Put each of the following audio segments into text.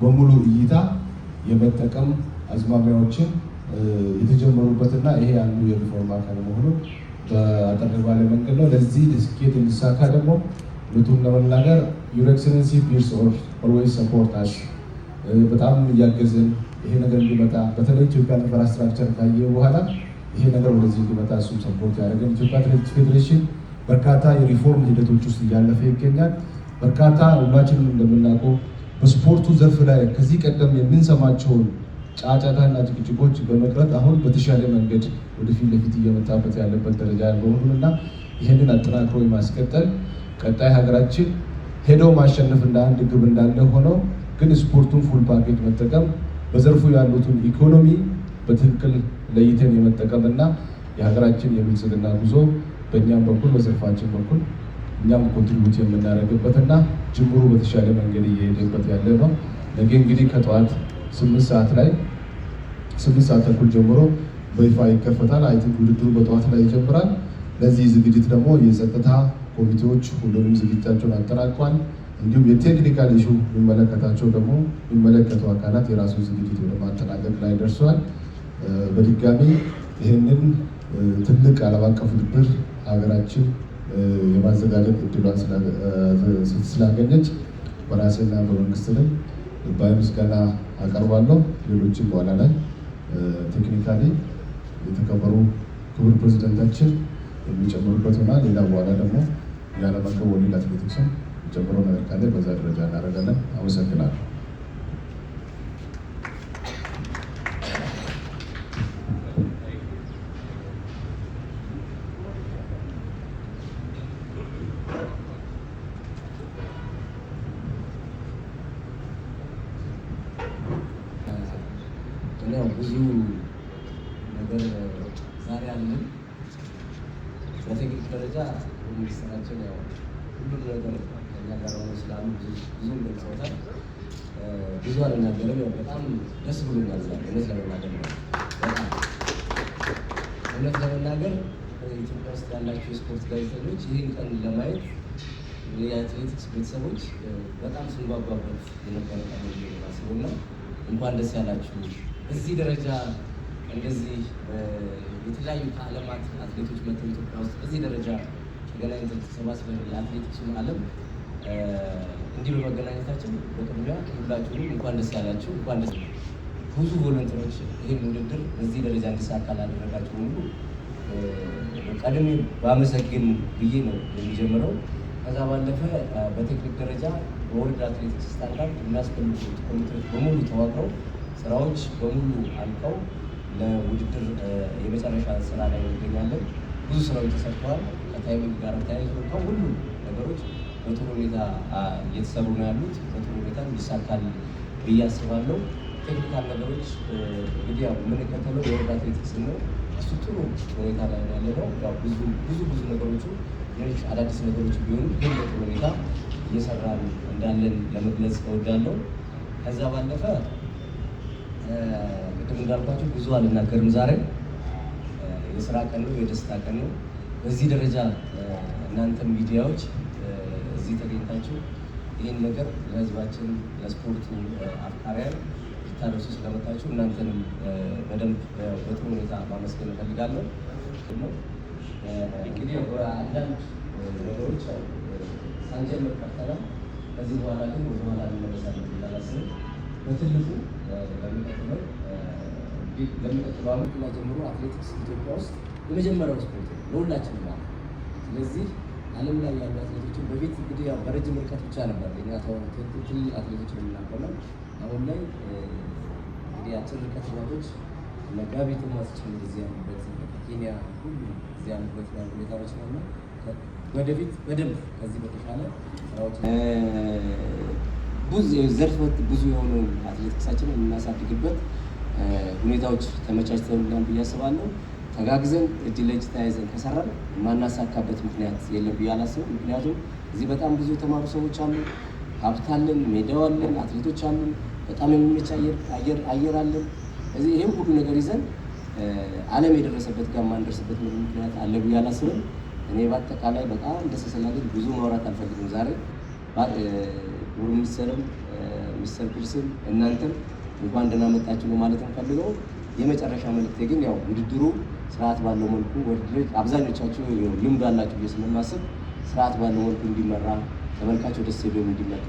በሙሉ እይታ የመጠቀም አዝማሚያዎችን የተጀመሩበትና ይሄ አንዱ የሪፎርም አካል መሆኑ በአጠር ባለ መንገድ ነው። ለዚህ ስኬት እንዲሳካ ደግሞ እውነቱን ለመናገር ዩር ኤክሰለንሲ ፕሊዝ ኦልዌይስ ሰፖርት አስ በጣም እያገዝን ይሄ ነገር እንዲመጣ በተለይ ኢትዮጵያ ኢንፍራስትራክቸር ካየ በኋላ ይሄ ነገር ወደዚህ እንዲመጣ እሱም ሰፖርት ያደረገን ኢትዮጵያ አትሌቲክስ ፌዴሬሽን በርካታ የሪፎርም ሂደቶች ውስጥ እያለፈ ይገኛል። በርካታ ሁላችንም እንደምናውቀው በስፖርቱ ዘርፍ ላይ ከዚህ ቀደም የምንሰማቸውን ጫጫታና ጭቅጭቆች በመቅረት አሁን በተሻለ መንገድ ወደፊት ለፊት እየመጣበት ያለበት ደረጃ በመሆኑና ይህንን አጠናክሮ የማስቀጠል ቀጣይ ሀገራችን ሄደው ማሸነፍ እንደ አንድ ግብ እንዳለ ሆነው ግን ስፖርቱን ፉል ፓኬጅ መጠቀም በዘርፉ ያሉትን ኢኮኖሚ በትክክል ለይተን የመጠቀምና የሀገራችን የብልጽግና ጉዞ በእኛም በኩል በዘርፋችን በኩል እኛም ኮንትሪቢዩት የምናደርግበትና ጅምሩ በተሻለ መንገድ እየሄደበት ያለ ነው። ነገ እንግዲህ ከጠዋት 8 ሰዓት ላይ 8 ሰዓት ተኩል ጀምሮ በይፋ ይከፈታል። አይ ቲንክ ውድድሩ በጠዋት ላይ ይጀምራል። ለዚህ ዝግጅት ደግሞ የጸጥታ ኮሚቴዎች ሁሉንም ዝግጅታቸውን አጠናቋል። እንዲሁም የቴክኒካል ኢሹ የሚመለከታቸው ደግሞ የሚመለከቱ አካላት የራሱ ዝግጅት ወደ ማጠናቀቅ ላይ ደርሷል። በድጋሚ ይህንን ትልቅ ዓለም አቀፍ ውድድር ሀገራችን የማዘጋጀት እድሏን ስላገኘች በራሴና በመንግስት ላይ ልባዊ ምስጋና አቀርባለሁ። ሌሎችም በኋላ ላይ ቴክኒካሊ የተከበሩ ክቡር ፕሬዚደንታችን የሚጨምሩበት ሆናል። ሌላ በኋላ ደግሞ የዓለም አቀፍ ወርልድ አትሌቲክስን ጨምሮ ነገር ካለ በዛ ደረጃ እናደርጋለን። አመሰግናለሁ። ብዙ ነገር ዛሬ አለን። በቴክኒክ ደረጃ ሚኒስትራችን ሁሉም ነገር ከኛ ጋር ሆኖ ስላሉ ብዙ ገልጸውታል። ብዙ አልናገርም። በጣም ደስ ብሎኛል ዛሬ እውነት ለመናገር ነው። እውነት ለመናገር ኢትዮጵያ ውስጥ ያላቸው የስፖርት ጋዜጠኞች ይህን ቀን ለማየት የአትሌቲክስ ቤተሰቦች በጣም ስንጓጓበት የነበረ ቀን ነው። እንኳን ደስ ያላችሁ። እዚህ ደረጃ እንደዚህ የተለያዩ ከዓለማት አትሌቶች መጥተው ኢትዮጵያ ውስጥ በዚህ ደረጃ ተገናኝተን ተሰባስበን የአትሌቲክሱን ዓለም እንዲህ በመገናኘታችን በቅድሚያ ሁላችሁም እንኳን ደስ ያላችሁ። እንኳን ደስ ብዙ ቮለንተሮች ይህን ውድድር በዚህ ደረጃ እንዲሳካ ላደረጋችሁ ሁሉ ቀድሜ ባመሰግን ብዬ ነው የሚጀምረው። ከዛ ባለፈ በቴክኒክ ደረጃ በወርልድ አትሌቲክስ ስታንዳርድ የሚያስፈልጉት ኮሚቴዎች በሙሉ ተዋቅረው ስራዎች በሙሉ አልቀው ለውድድር የመጨረሻ ስራ ላይ እንገኛለን። ብዙ ስራዎች ተሰርተዋል። ከታይሚንግ ጋር ተያይዞ ሁሉ ነገሮች በጥሩ ሁኔታ እየተሰሩ ነው ያሉት። በጥሩ ሁኔታ ይሳካል ብዬ አስባለሁ። ቴክኒካል ነገሮች እንግዲህ ያው የምንከተለው የወርልድ አትሌቲክስ ነው። እሱ ጥሩ ሁኔታ ላይ ያለ ነው። ያው ብዙ ነገሮቹ ሌሎች አዳዲስ ነገሮች ቢሆኑ ግን በጥሩ ሁኔታ እየሰራን እንዳለን ለመግለጽ እወዳለሁ። ከዛ ባለፈ ቅድም እንዳልኳቸው ብዙ አልናገርም። ዛሬ የስራ ቀን ነው፣ የደስታ ቀን ነው። በዚህ ደረጃ እናንተም ሚዲያዎች እዚህ ተገኝታችሁ ይህን ነገር ለህዝባችን ለስፖርቱ አፍቃሪያን ልታደርሱ ስለመጣችሁ እናንተንም በደንብ በጥሩ ሁኔታ ማመስገን እፈልጋለሁ። እንግዲህ አንዳንድ ነገሮች ሳንጀምር ቀርተናል። ከዚህ በኋላ ግን ወደኋላ እንመለሳለን እንዳላስብ በትልቁ ለሚቀጥለው ዓመት ጀምሮ አትሌቲክስ ኢትዮጵያ ውስጥ የመጀመሪያው ስፖርት ነው ለሁላችንም ማለት። ስለዚህ ዓለም ላይ ያሉ አትሌቶችን በፊት እንግዲህ ያው በረጅም ርቀት ብቻ ነበር እኛ ትልቅ አትሌቶችን የምናውቀው። አሁን ላይ እንግዲህ አጭር ርቀት ሯጮች ለጋቢ ቶማስችን እዚህ ያሉበት ኬንያ ሁሉ እዚህ ያሉበት ሁኔታዎች ነው እና ወደፊት በደንብ ከዚህ በተሻለ ስራዎች ብዙ የሆኑ አትሌቲክሳችንን የምናሳድግበት ሁኔታዎች ተመቻችተውልናል ብዬ አስባለሁ። ተጋግዘን እጅ ለእጅ ተያይዘን ከሰራን የማናሳካበት ምክንያት የለም ብዬ አላስብም። ምክንያቱም እዚህ በጣም ብዙ የተማሩ ሰዎች አሉ፣ ሀብት አለን፣ ሜዳው አለን፣ አትሌቶች አሉን፣ በጣም የሚመች አየር አለን። እዚህ ይህም ሁሉ ነገር ይዘን ዓለም የደረሰበት ጋር ማንደርስበት ምክንያት አለ ብዬ አላስብም። እኔ በአጠቃላይ በጣም ደስ ስላለኝ ብዙ ማውራት አልፈልግም ዛሬ። ሚኒስትርም ሚስተር ፒርስን እናንተም እንኳን ደህና መጣችሁ ነው ማለት እንፈልገው። የመጨረሻ መልእክቴ ግን ያው ውድድሩ ስርዓት ባለው መልኩ አብዛኞቻችሁ ልምድ አላችሁ ብዬ ስለማስብ ስርዓት ባለው መልኩ እንዲመራ ተመልካቾች ደስ ብሎ እንዲመጣ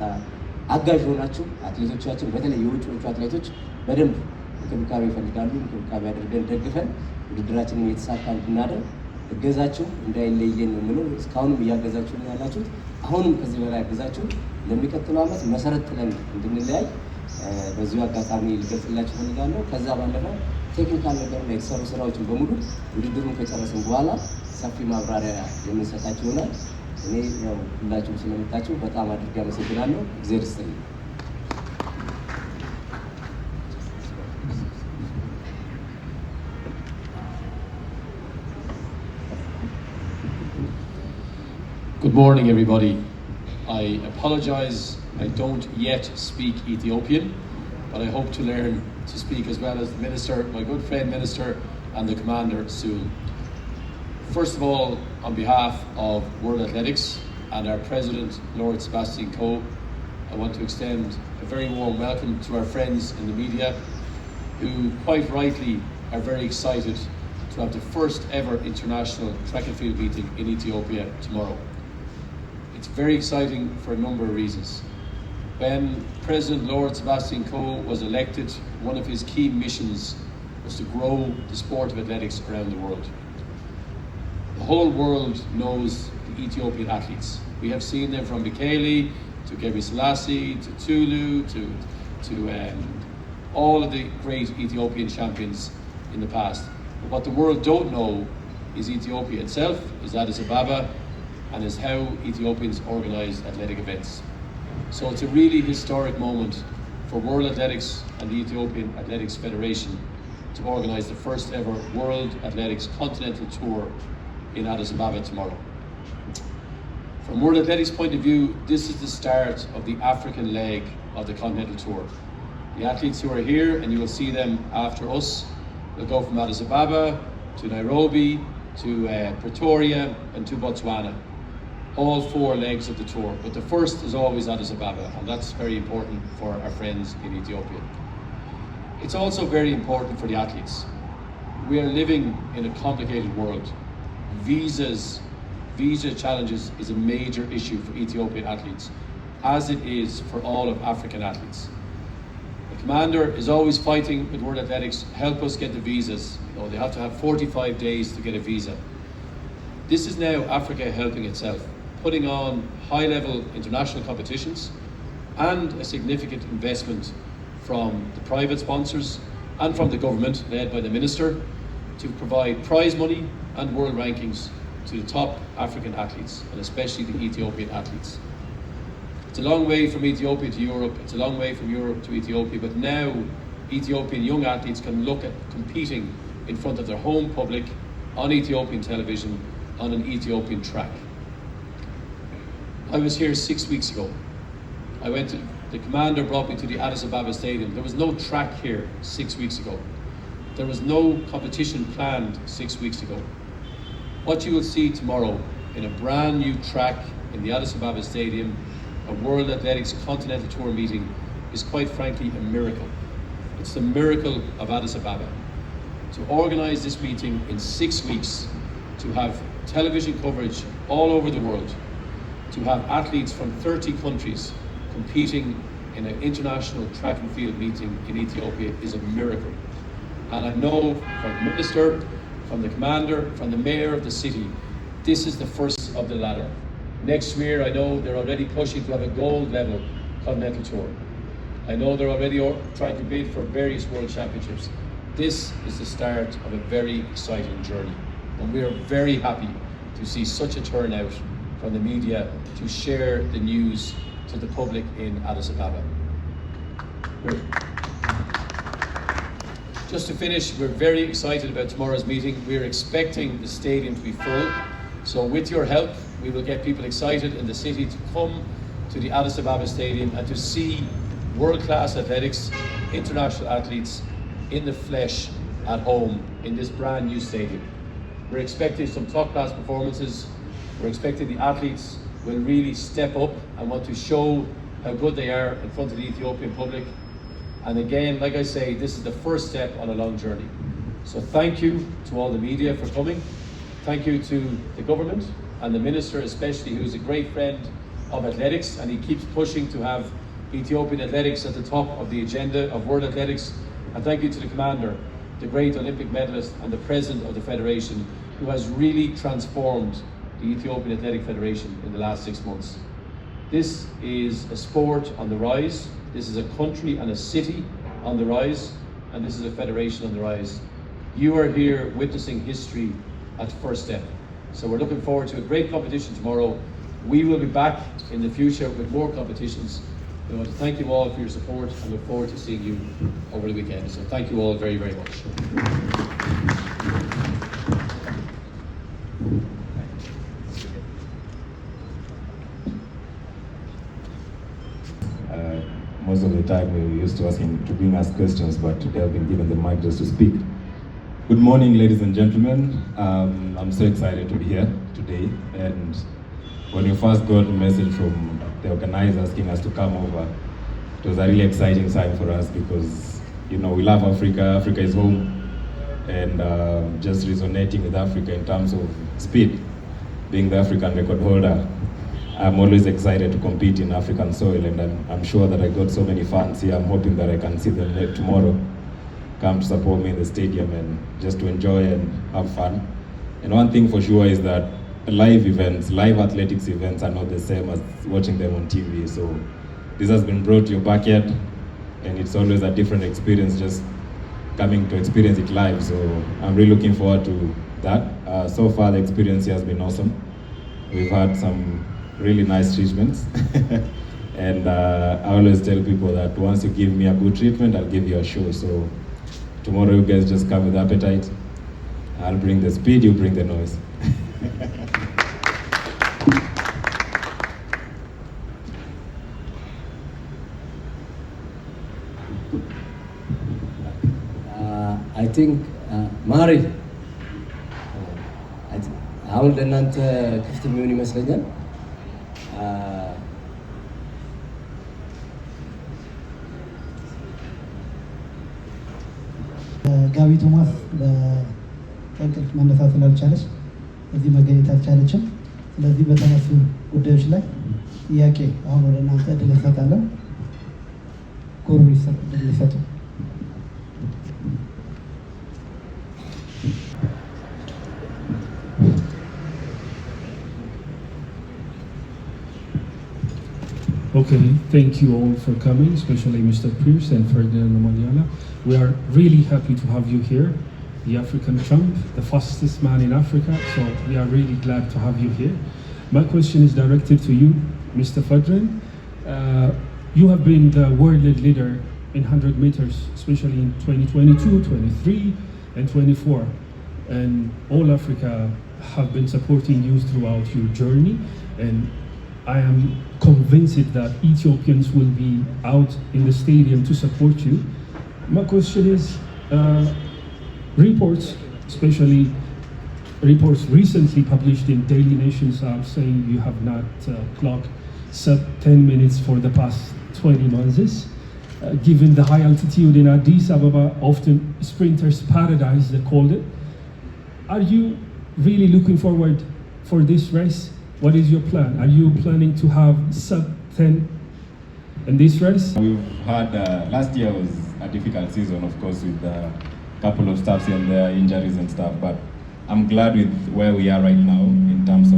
አጋዥ ሆናችሁ አትሌቶቻችን በተለይ የውጭዎቹ አትሌቶች በደንብ እንክብካቤ ይፈልጋሉ። እንክብካቤ አድርገን ደግፈን ውድድራችንን የተሳካ እንድናደርግ እገዛችሁ እንዳይለየን ነው የምለው። እስካሁንም እያገዛችሁ ነው ያላችሁት። አሁንም ከዚህ በላይ አገዛችሁ ለሚቀጥለው ዓመት መሰረት ጥለን እንድንለያይ በዚሁ አጋጣሚ ልገልጽላችሁ ፈልጋለሁ። ከዛ ባለፈ ቴክኒካል ነገር ላይ የተሰሩ ስራዎችን በሙሉ ውድድሩን ከጨረስን በኋላ ሰፊ ማብራሪያ የምንሰጣችሁ ይሆናል። እኔ ያው ሁላችሁም ስለመጣችሁ በጣም አድርጌ አመሰግናለሁ። እግዚአብሔር ይስጥልኝ። Good morning, everybody. I apologize, I don't yet speak Ethiopian, but I hope to learn to speak as well as the Minister, my good friend Minister, and the Commander soon. First of all, on behalf of World Athletics and our President, Lord Sebastian Coe, I want to extend a very warm welcome to our friends in the media who quite rightly are very excited to have the first ever international track and field meeting in Ethiopia tomorrow. It's very exciting for a number of reasons. When President Lord Sebastian Coe was elected, one of his key missions was to grow the sport of athletics around the world. The whole world knows the Ethiopian athletes. We have seen them from Bekele to Gebre Selassie to Tulu to all of the great Ethiopian champions in the past. But what the world don't know is Ethiopia itself, is Addis Ababa, and is how Ethiopians organise athletic events. So it's a really historic moment for World Athletics and the Ethiopian Athletics Federation to organise the first ever World Athletics Continental Tour in Addis Ababa tomorrow. From World Athletics' point of view, this is the start of the African leg of the Continental Tour. The athletes who are here, and you will see them after us, will go from Addis Ababa to Nairobi to Pretoria and to Botswana. All 4 legs of the tour, but the first is always Addis Ababa, and that's very important for our friends in Ethiopia. It's also very important for the athletes. We are living in a complicated world. Visa challenges is a major issue for Ethiopian athletes, as it is for all of African athletes. The commander is always fighting with World Athletics, help us get the visas. You know, they have to have 45 days to get a visa. This is now Africa helping itself, putting on high-level international competitions and a significant investment from the private sponsors and from the government, led by the Minister, to provide prize money and world rankings to the top African athletes, and especially the Ethiopian athletes. It's a long way from Ethiopia to Europe, it's a long way from Europe to Ethiopia, but now Ethiopian young athletes can look at competing in front of their home public on Ethiopian television on an Ethiopian track. I was here 6 weeks ago. The commander brought me to the Addis Ababa Stadium. There was no track here 6 weeks ago. There was no competition planned 6 weeks ago. What you will see tomorrow in a brand new track in the Addis Ababa Stadium, a World Athletics Continental Tour meeting, is quite frankly a miracle. It's the miracle of Addis Ababa. To organise this meeting in 6 weeks, to have television coverage all over the world, to have athletes from 30 countries competing in an international track and field meeting in Ethiopia is a miracle. And I know from the Minister, from the Commander, from the Mayor of the city, this is the first of the ladder. Next year, I know they're already pushing to have a gold level Continental Tour. I know they're already trying to bid for various World Championships. This is the start of a very exciting journey. And we are very happy to see such a turnout from the media to share the news to the public in Addis Ababa. Just to finish, we're very excited about tomorrow's meeting. We're expecting the stadium to be full. So with your help, we will get people excited in the city to come to the Addis Ababa Stadium and to see world-class athletics, international athletes in the flesh at home in this brand new stadium. We're expecting some top-class performances. We're expecting the athletes will really step up and want to show how good they are in front of the Ethiopian public. And again, like I say, this is the first step on a long journey. So thank you to all the media for coming. Thank you to the government and the minister especially, who's a great friend of athletics, and he keeps pushing to have Ethiopian athletics at the top of the agenda of world athletics. And thank you to the commander, the great Olympic medalist and the president of the federation, who has really transformed the Ethiopian Athletic Federation in the last 6 months. This is a sport on the rise. This is a country and a city on the rise, and this is a federation on the rise. You are here witnessing history at first step. So we're looking forward to a great competition tomorrow. We will be back in the future with more competitions. I want to thank you all for your support and look forward to seeing you over the weekend. So thank you all very, very much. Most of the time we used to ask him to bring us questions, but today I've been given the mic just to speak. Good morning, ladies and gentlemen. I'm so excited to be here today. And when we first got a message from the organizers asking us to come over, it was a really exciting time for us because, you know, we love Africa. Africa is home. And just resonating with Africa in terms of speed, being the African record holder, I'm always excited to compete in African soil, and I'm sure that I got so many fans here. I'm hoping that I can see them tomorrow come to support me in the stadium and just to enjoy and have fun. And one thing for sure is that live events, live athletics events are not the same as watching them on TV. So this has been brought to your backyard, and it's always a different experience just coming to experience it live. So I'm really looking forward to that. So far the experience here has been awesome. We've had some really nice treatments. And I always tell people that once you give me a good treatment, I'll give you a show. So tomorrow you guys just come with appetite. I'll bring the speed, you bring the noise. I think Mari አሁን ለእናንተ ክፍት የሚሆን ይመስለኛል። ጋቢ ቶማስ በእንቅልፍ መነሳት ስላልቻለች እዚህ መገኘት አልቻለችም። ስለዚህ በተነሱ ጉዳዮች ላይ ጥያቄ አሁን ወደ እናንተ እድል እንሰጣለን። ኮሩ ሊሰጡ Okay, thank you all for coming, especially Mr. Pierce and Ferdinand Omanyala. We are really happy to have you here, the African champ, the fastest man in Africa, so we are really glad to have you here. My question is directed to you, Mr. Ferdinand. You have been the world leader in 100 meters, especially in 2022, 23, and 24. And all Africa have been supporting you throughout your journey. And I am convinced that Ethiopians will be out in the stadium to support you. My question is, reports, especially reports recently published in Daily Nations, are saying you have not clocked sub 10 minutes for the past 20 months. Given the high altitude in Addis Ababa, often sprinters' paradise, they called it. Are you really looking forward for this race? What is your plan? Are you planning to have sub 10 in this race? We've had, last year was a difficult season, of course, with a couple of stops and their injuries and stuff, but I'm glad with where we are right now in terms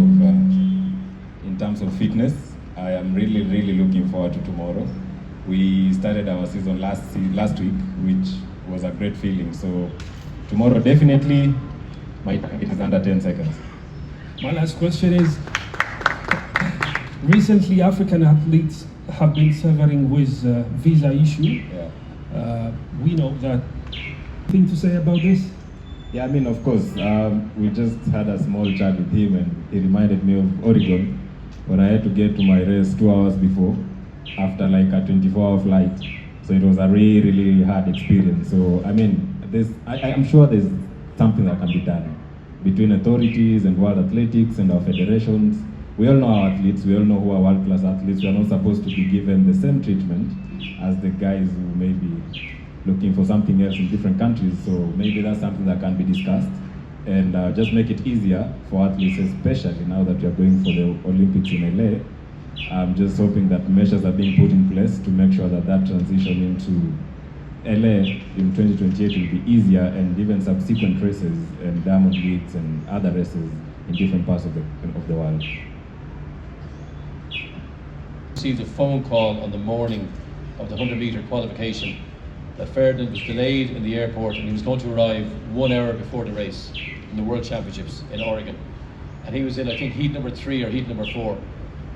of fitness. I am really, really looking forward to tomorrow. We started our season last week, which was a great feeling. So tomorrow, definitely, my target is under 10 seconds. My last question is, recently African athletes have been suffering with visa issue. Yeah. We know that. Thing to say about this? Yeah, I mean, of course, we just had a small chat with him, and he reminded me of Oregon when I had to get to my race 2 hours before, after like a 24-hour flight. So it was a really, really hard experience. So, I mean, I'm sure there's something that can be done between authorities and World Athletics and our federations. we all know our athletes, we all know who are world-class athletes. We are not supposed to be given the same treatment as the guys who may be looking for something else in different countries. So maybe that's something that can be discussed and just make it easier for athletes, especially now that we are going for the Olympics in LA. I'm just hoping that measures are being put in place to make sure that that transition into LA in 2028 will be easier, and even subsequent races and Diamond Leagues and other races in different parts of the world. Received a phone call on the morning of the 100-meter qualification that Ferdinand was delayed in the airport and he was going to arrive 1 hour before the race in the World Championships in Oregon. And he was in, I think, heat number 3 or heat number 4.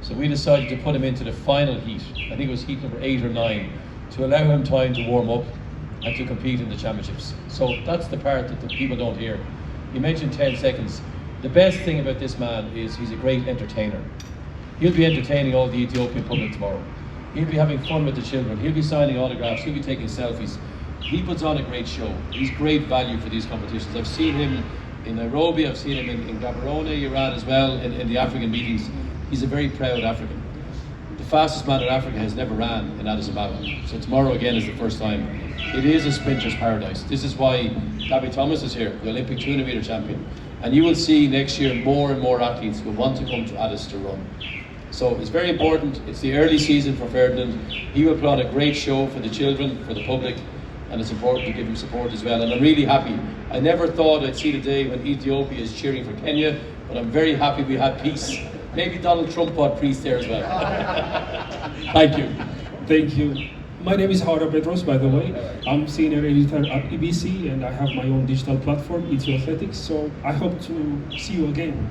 So we decided to put him into the final heat. I think it was heat number 8 or 9, to allow him time to warm up and to compete in the championships. So that's the part that the people don't hear. You mentioned 10 seconds. The best thing about this man is he's a great entertainer. He'll be entertaining all the Ethiopian public tomorrow. He'll be having fun with the children. He'll be signing autographs. He'll be taking selfies. He puts on a great show. He's great value for these competitions. I've seen him in Nairobi. I've seen him in Gaborone, Iran as well, in the African meetings. He's a very proud African. The fastest man in Africa has never ran in Addis Ababa. So tomorrow again is the first time. It is a sprinter's paradise. This is why Gabby Thomas is here, the Olympic 200-meter champion. And you will see next year more and more athletes will want to come to Addis to run. So it's very important. It's the early season for Ferdinand. He will put on a great show for the children, for the public, and it's important to give him support as well. And I'm really happy. I never thought I'd see the day when Ethiopia is cheering for Kenya, but I'm very happy we had peace. Maybe Donald Trump bought peace there as well. Thank you. Thank you. My name is Hara Petros, by the way. I'm senior editor at EBC and I have my own digital platform, worldathletics. So I hope to see you again.